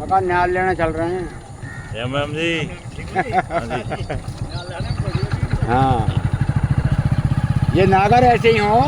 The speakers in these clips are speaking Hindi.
का न्याल लेना चल रहे हैं। एम जी। हाँ जी। हाँ, ये नागर ऐसे ही हो।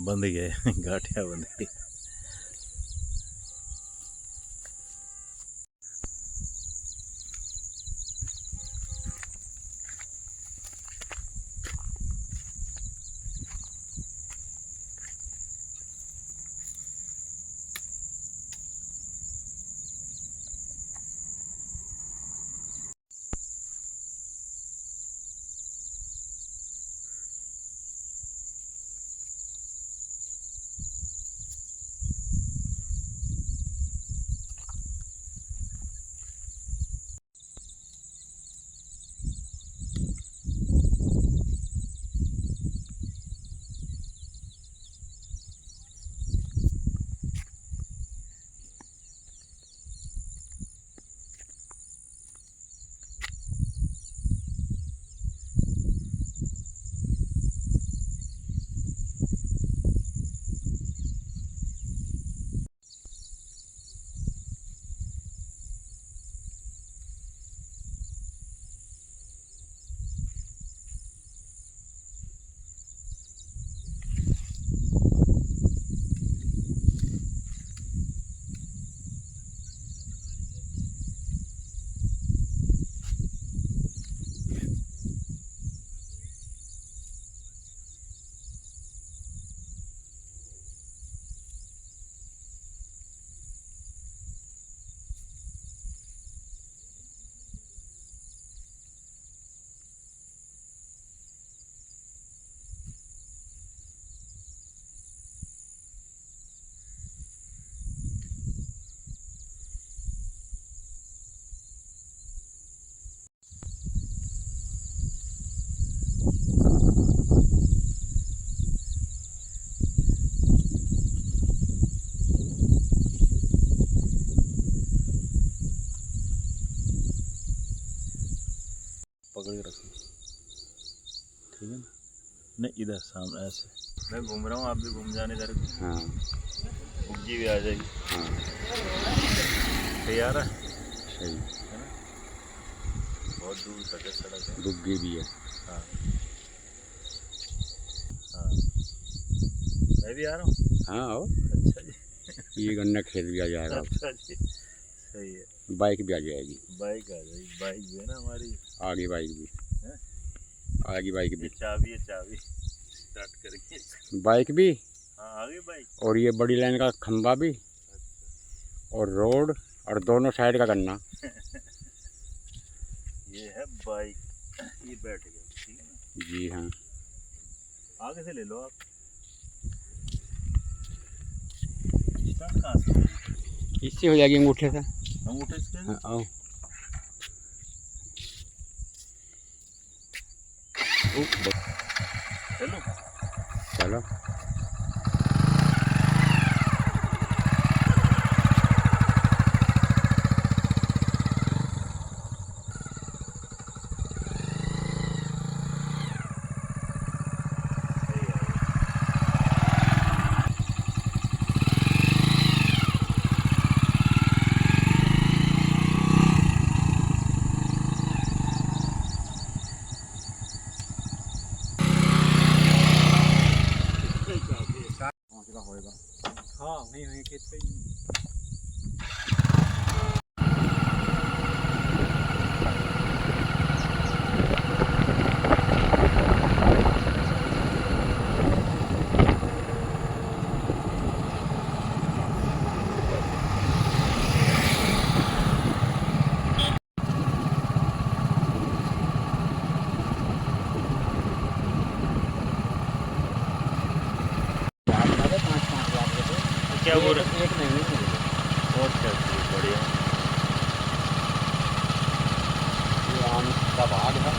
बंद गए गाठिया बंद गई। पकड़ के रखो, ठीक है ना? नहीं इधर सामने ऐसे मैं घूम रहा हूँ, आप भी घूम जाने इधर। हाँ बुग्गी भी आ जाएगी। हाँ सही आ रहा है सही। ना? बहुत दूर तक है सड़क है। बुग्गी भी है। हाँ हाँ मैं भी आ रहा हूँ। हाँ आओ, अच्छा जी। ये गन्ना खेत भी आ जाएगा। अच्छा जी सही है। बाइक भी आ जाएगी। बाइक आ जाएगी, बाइक भी है ना हमारी। आगे बाइक भी हैं? आगे बाइक ये भी। चाबी है, चाबी स्टार्ट करेंगे। बाइक भी हाँ आगे बाइक। और ये बड़ी लाइन का खंभा भी और रोड और दोनों साइड का गन्ना। ये है बाइक, ये बैठ गया, ठीक है ना? जी हाँ। आगे से ले लो आप। स्टार्ट कहाँ से? इससे हो जाएगी अंगूठे से। अंगूठे से? हाँ आओ। चलो चलो होएगा। हाँ वहीं वहीं खेत पे। क्या बोल रहे? एक नहीं बहुत बढ़िया। ये आम का बाग है।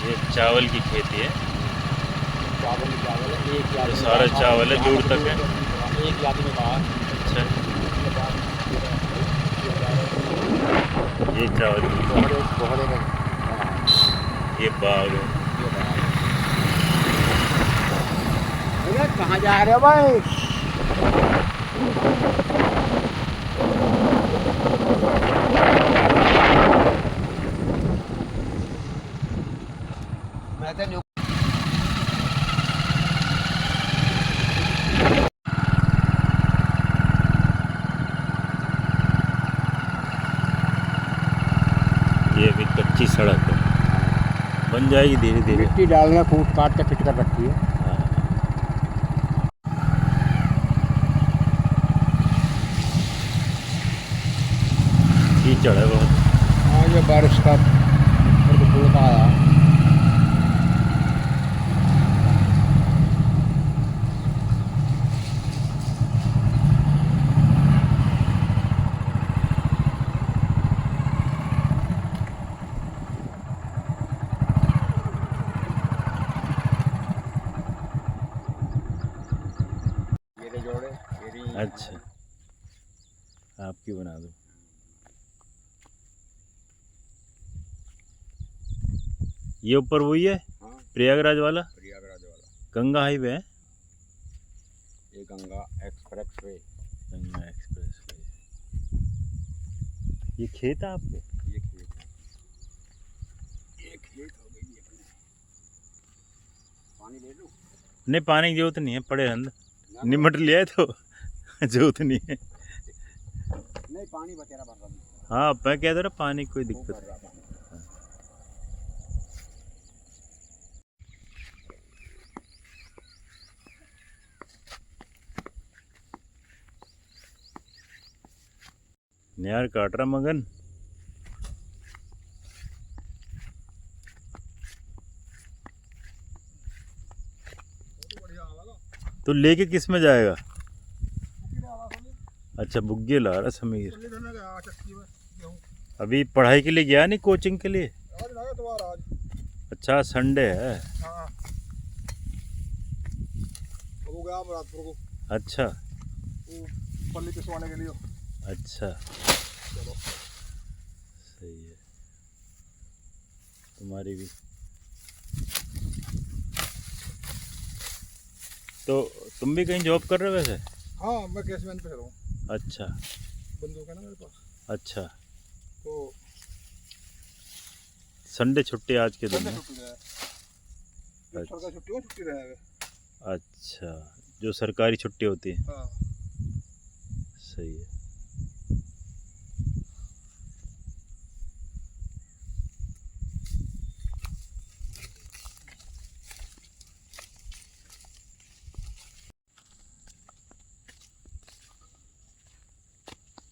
ये चावल की खेती है, चावल है एक तो सारा चावल है दूर तक है। एक आदमी बाहर। अच्छा ये चावल की, कोहरे में ये बाग है। कहाँ जा रहे हो भाई? मैं तो ये भी कच्ची सड़क है, बन जाएगी धीरे धीरे। मिट्टी डालना, फूट काट के फिट कर रखी है। हाँ कीचड़ है बहुत। हाँ ये बारिश का बुड़का आया। जोड़े अच्छा आपकी बना दो। ये ऊपर वही है। हाँ प्रयागराज वाला प्रयागराज वाला गंगा हाईवे है। ये Ganga express way. Ganga express way. ये खेत है आपके? ये खेत है। ये खेत हो गई अपने। पानी ले लूं? नहीं पानी की जरूरत नहीं है, पड़े अंदर निमट लिया है तो जरूरत नहीं है। नहीं पानी बतेरा भर रहा हूं। हाँ मैं कह रहा पानी कोई दिक्कत नहीं। यार काट रहा मगन। तो लेके किस में जाएगा? अच्छा बुग्गे ला रहा समीर। अभी पढ़ाई के लिए गया नहीं, कोचिंग के लिए? अच्छा संडे है। गया आप रातपुर को, अच्छा वो पल्ली पिसवाने के लिए। अच्छा, चलो सही है। तुम्हारी भी तो तुम भी कहीं जॉब कर रहे हो वैसे? हाँ, मैं कैशमैन पे रहा हूँ। अच्छा बंदूक है ना मेरे पास, अच्छा, तो संडे छुट्टी आज के दिन संडे है? छुट्टी रहा है। जब सरकारी छुट्टी हो, छुट्टी रहेगा। अच्छा, जो सरकारी छुट्टी होती है। हाँ, सही है।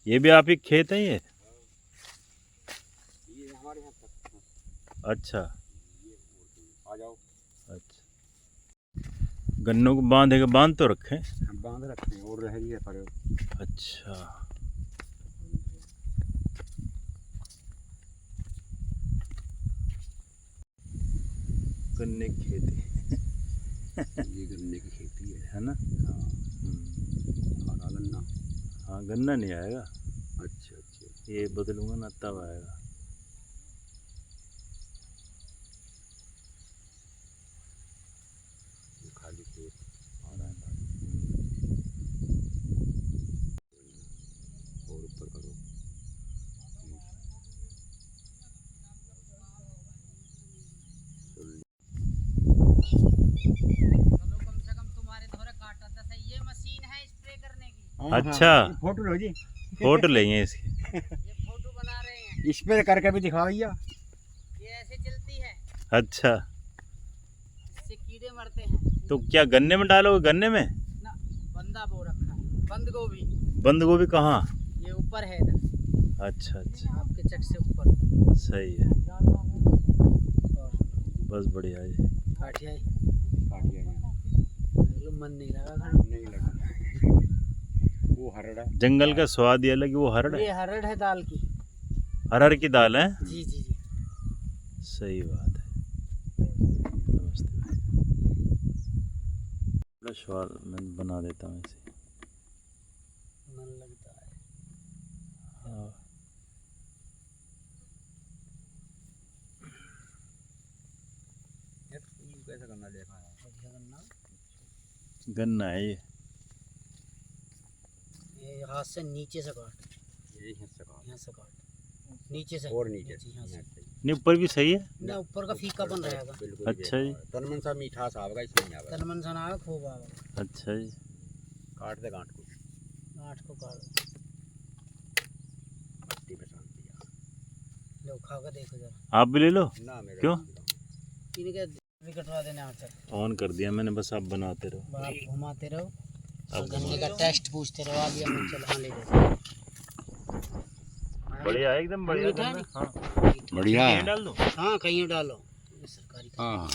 ये भी आप ही खेत है ये? हमारे यहाँ तक अच्छा आ जाओ। अच्छा, गन्नों को बांधे के बांध तो रखे? हम बांध रखते हैं और रह रही है पर। अच्छा, गन्ने की खेती ये गन्ने की खेती है ना? हाँ, हरा गन्ना। हाँ, गन्ना नहीं आएगा, अच्छा अच्छा, ये बदलूंगा ना तब आएगा। ये खाली खेत। और ऊपर करो। चलो कम से कम तुम्हारे थोड़ा काटा था सही। ये मशीन है स्प्रे करने की। अच्छा। ये फोटो लो जी। फोटो लेंगे इसकी। ये फोटो बना रहे हैं। स्प्रे करके भी दिखाओ भैया। ये ऐसे चलती है, अच्छा, इससे कीड़े मरते हैं। तो क्या गन्ने में डालोगे? गन्ने में? ना, बंदा बो रखा है, बंद गोभी। बंद गोभी कहाँ? ये ऊपर है इधर, अच्छा अच्छा, आपके चट से ऊपर। सही है, और बस बढ़िया जी। काटिया ही। काटिया यहाँ। मतलब मन नहीं लगा खाना। नहीं लगा। वो हरड़ा। जंगल का स्वाद ही अलग है। वो हरड़ है? ये हरड़ है दाल की। हरड़ की दाल है? जी जी जी। सही बात है। नमस्ते भाई। बड़ा स्वाद मैं बना देता हूँ इसे। मन लगता है। हाँ। कैसा गन्ना देखा है? बढ़िया गन्ना। गन्ना है ये? ये हाथ से नीचे से काट, यही है सका। यहाँ से काट, नीचे से। और नीचे यहाँ से। नहीं, ऊपर भी सही है? ना, ऊपर का फीका बन रहेगा। बिल्कुल अच्छा जी। तनमन सा मीठास आवेगा इसमें नहीं आवेगा। तनमन सन आएगा, खूब आएगा। अच्छा जी। काट दे गांठ को। गांठ को काट पत्ती में शांति आ। लो, खा कर देखो जरा। आप भी ले लो। ना मेरे क्यों? इनके भी कटवा देना आचार। ऑन कर दिया मैंने, बस आप बनाते रहो। आप घुमाते रहो और अब गन्ने का टेस्ट पूछते रहो। आप हम चल हाँ ले लेते। बढ़िया है, एकदम बढ़िया मीठा है? गन्ना। हाँ, बढ़िया ये है। डाल दो। हाँ, कहीं डालो। ये सरकारी का हाँ,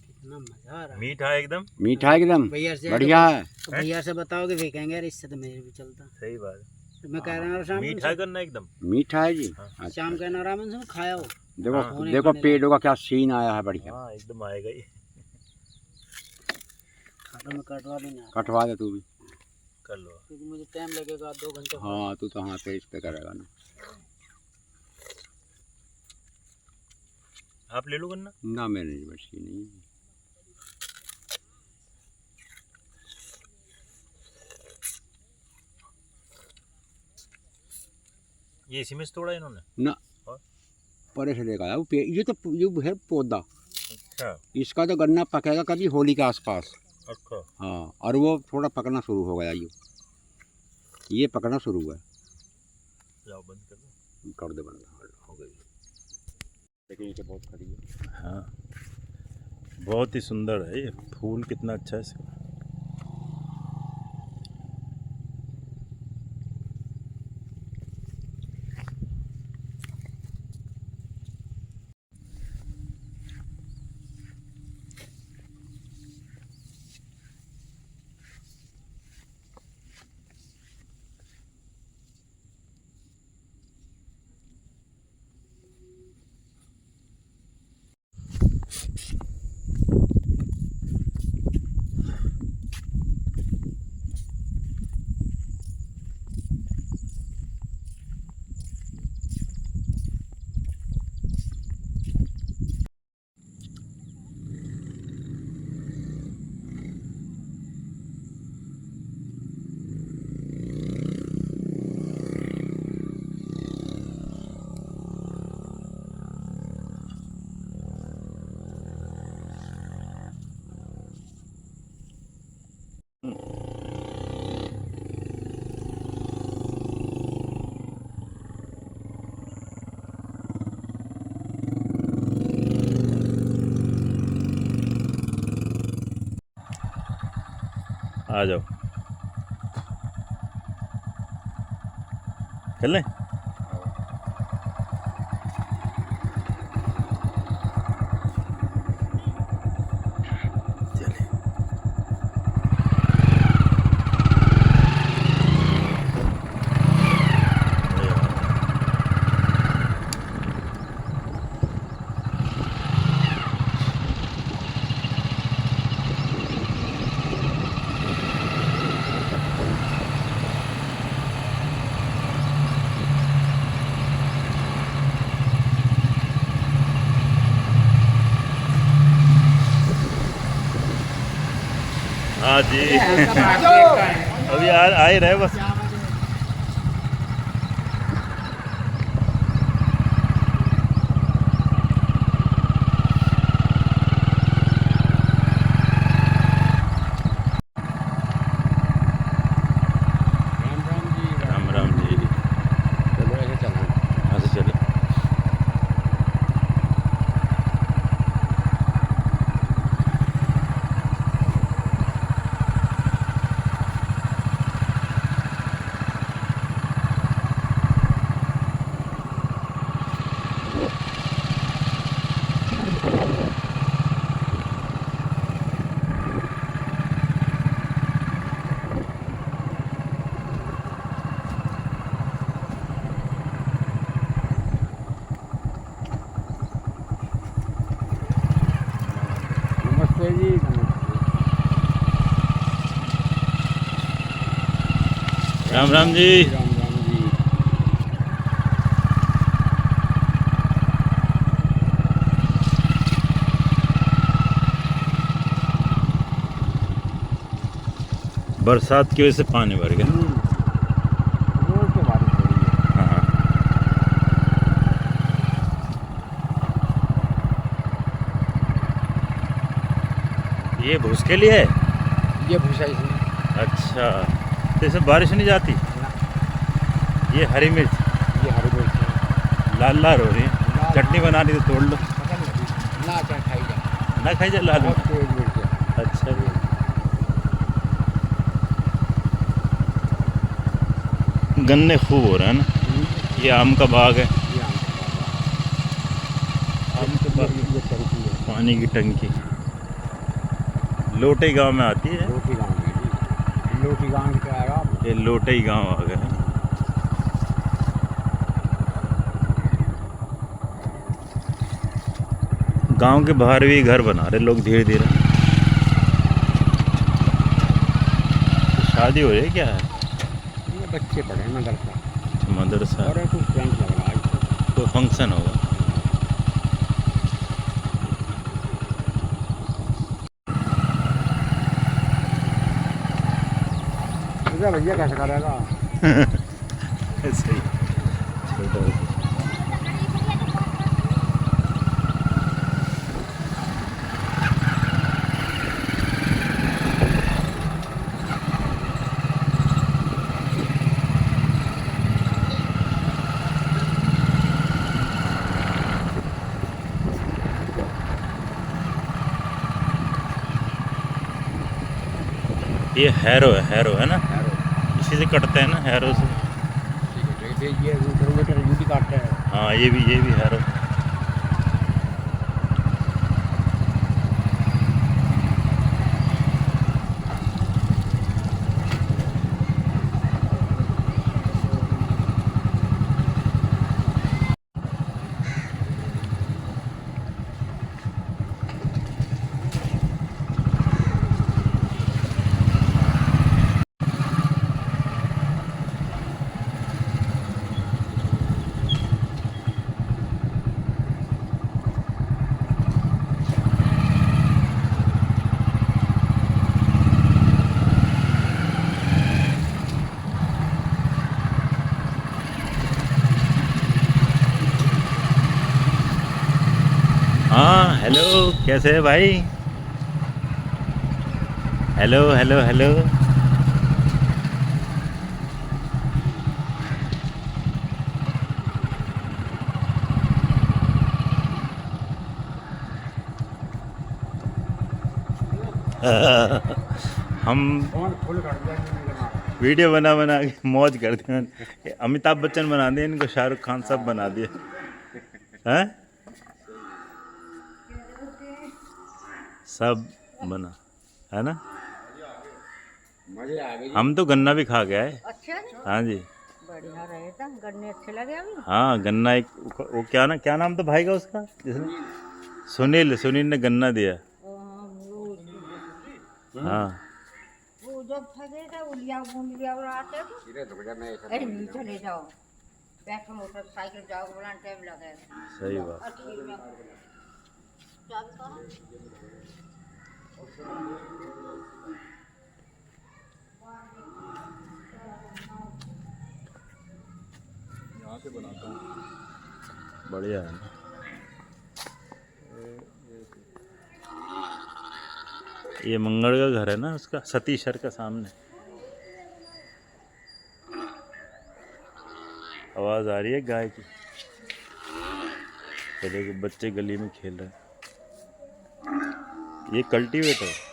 कितना मजा आ रहा है। मीठा है एकदम। मीठा एकदम भैया से बढ़िया है। तो भैया से बताओगे वे कहेंगे यार इससे तो मेरे भी चलता। सही बात है। तो मैं कह रहा हूँ शाम मीठा है गन्ना एकदम। मीठा है जी। हाँ। अच्छा। शाम कहना रामन से खाया हो। देखो हाँ। देखो पेड़ों का क्या सीन आया है, बढ़िया। हाँ, एकदम आएगा ये। खाटो में कटवा देना, कटवा दे तू भी। कर लो। क्योंकि मुझे टाइम लगेगा 2 घंटे। हाँ, तू तो हाथ पे इस पे करेगा ना। आप ले लो गन्ना। ना मेरे नहीं बस की नहीं। ये इसी में से तोड़ा इन्होंने? ना, और? परे से लेकर आया वो ये तो ये है पौधा। अच्छा इसका तो गन्ना पकेगा कभी होली के आसपास। अच्छा। हाँ, और वो थोड़ा पकना शुरू हो गया। ये पकना शुरू हुआ है। जाओ बंद कर दो। कर दे बंद, हो गई। लेकिन ये बहुत खड़ी है। हाँ, बहुत ही सुंदर है ये फूल, कितना अच्छा है इसका। आ जाओ खेल लें। चलिए हाँ जी अभी आ ही रहे बस। राम राम जी। राम राम जी। चलो ऐसे चलना। यहाँ से चले। नमस्ते जी, नमस्ते। राम राम जी। राम राम जी। बरसात की वजह से पानी भर गया। रोज तो बारिश हो रही है। हाँ ये भूस के लिए है। ये भूसा इसमें। अच्छा तो इसमें बारिश नहीं जाती। ये हरी मिर्च ये हरी मिर्च है। लाल लाल हो रही है। लाल- चटनी बनानी तो तोड़ लो। पता नहीं अभी। ना चाहे खाई जा। ना खाई जाए लाल बहुत मिर्च। तेज मिर्च है। अच्छा जी। गन्ने खूब हो रहे हैं ना। ये आम का बाग है। ये आम का बाग आम के बाग है। ये टंकी है। पानी की टंकी लोटे गांव में आती है। लोटी गाँव में जी। लोटी गाँव में क्या आएगा आप? ये लोटे गांव आ गए। गांव के बाहर भी घर बना रहे लोग धीरे धीरे। शादी हो रही है क्या है? ये बच्चे पढ़े हैं मदरसा। मदरसा और कुछ फ्रेंड लग रहा है इसको। कोई फंक्शन होगा। इधर भैया कैसे करेगा? सही छोटा होता। ये हैरो है ना। हैरो। इसी से कटते हैं ना हैरो से। ठीक है, ये किलोमीटर यूटी काटते हैं। हाँ ये भी हैरो। हाँ हेलो कैसे है भाई। Hello hello hello. हम फोन फुल कर दिया कि नहीं वीडियो बना बना के मौज करते हैं। अमिताभ बच्चन बना दिए इनको, शाहरुख खान सब बना दिए हैं, सब बना है ना। मजे आ गए। हम तो गन्ना भी खा गए आए। अच्छा हाँ जी, बढ़िया रहे था, गन्ने अच्छे लगे अभी। हाँ गन्ना एक वो क्या नाम था भाई का उसका, जिसने सुनील ने गन्ना दिया। हाँ वो जब थके थे उलिया बुंदिया और आते थे। धीरे रुक जा, मैं ऐसा अरे नीचे ले जाओ, बैठो मोटरसाइकिल जाओ, बोला टाइम लगेगा। सही बात। अच्छी में चाबी कहाँ? यहाँ से बनाता हूँ। बढ़िया है ना। ये मंगल का घर है ना उसका, सतीशर का सामने। आवाज आ रही है गाय की। ये देखो बच्चे गली में खेल रहे हैं। ये कल्टीवेटर है।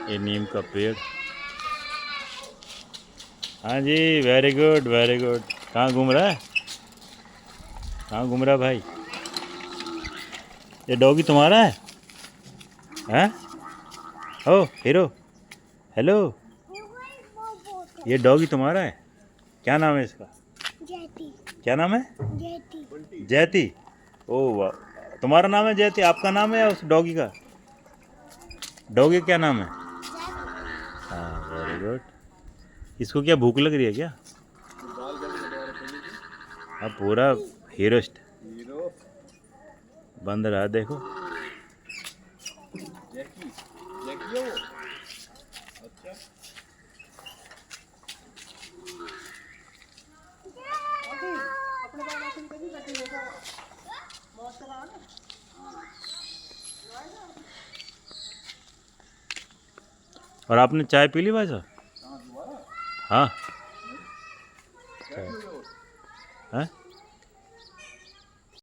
ये नीम का पेड़। हाँ जी, वेरी गुड वेरी गुड। कहाँ घूम रहा है, कहाँ घूम रहा है भाई? ये डॉगी तुम्हारा है? हैं? ओ हीरो, हेलो। ये डॉगी तुम्हारा है? क्या नाम है इसका? जयती। क्या नाम है? जयती। जयती। ओ वाह, तुम्हारा नाम है जयती? आपका नाम है या उस डॉगी का? डॉगी का क्या नाम है? हाँ वेरी गुड। इसको क्या भूख लग रही है क्या? हाँ पूरा हीरोस्ट बंद रहा, देखो। जैकी जैकी है वो। अच्छा और आपने चाय पी ली भाई साहब? हाँ चाय। हैं?